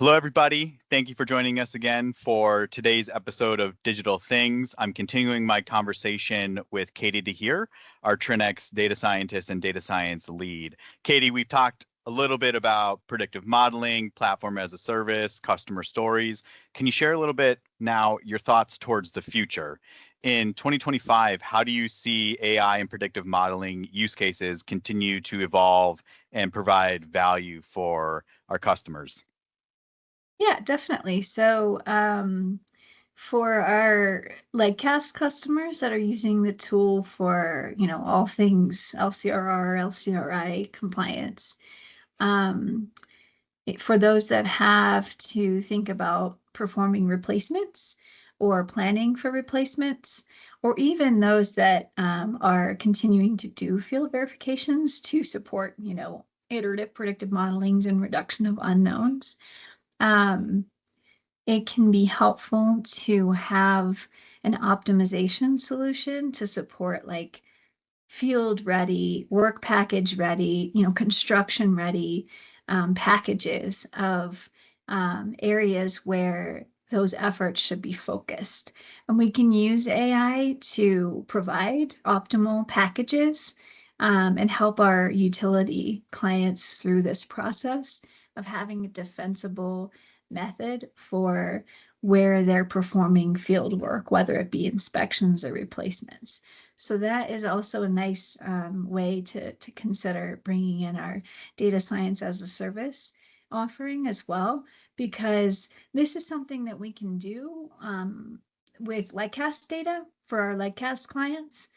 Hello, everybody. Thank you for joining us again for today's episode of Digital Things. I'm continuing my conversation with Katie Deheer, our Trinex data scientist and data science lead. Katie, we've talked a little bit about predictive modeling, platform as a service, customer stories. Can you share a little bit now your thoughts towards the future? In 2025, how do you see AI and predictive modeling use cases continue to evolve and provide value for our customers? Yeah, definitely. For our leadCAST customers that are using the tool for, all things LCRR, LCRI compliance, um, for those that have to think about performing replacements or planning for replacements, or even those that are continuing to do field verifications to support, iterative predictive modelings and reduction of unknowns. Um, it can be helpful to have an optimization solution to support like field ready, work package ready, construction ready packages of areas where those efforts should be focused. And we can use AI to provide optimal packages and help our utility clients through this process of having a defensible method for where they're performing field work, whether it be inspections or replacements. So that is also a nice way to consider bringing in our data science as a service offering as well, because this is something that we can do with leadCAST data for our leadCAST clients,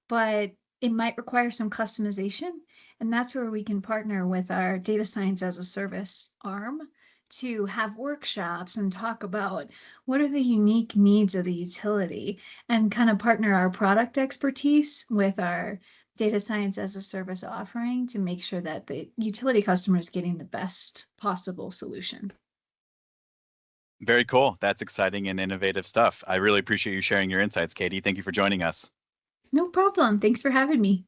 but it might require some customization. And that's where we can partner with our data science as a service arm to have workshops and talk about what are the unique needs of the utility and kind of partner our product expertise with our data science as a service offering to make sure that the utility customer is getting the best possible solution. Very cool. That's exciting and innovative stuff. I really appreciate you sharing your insights, Katie. Thank you for joining us. No problem. Thanks for having me.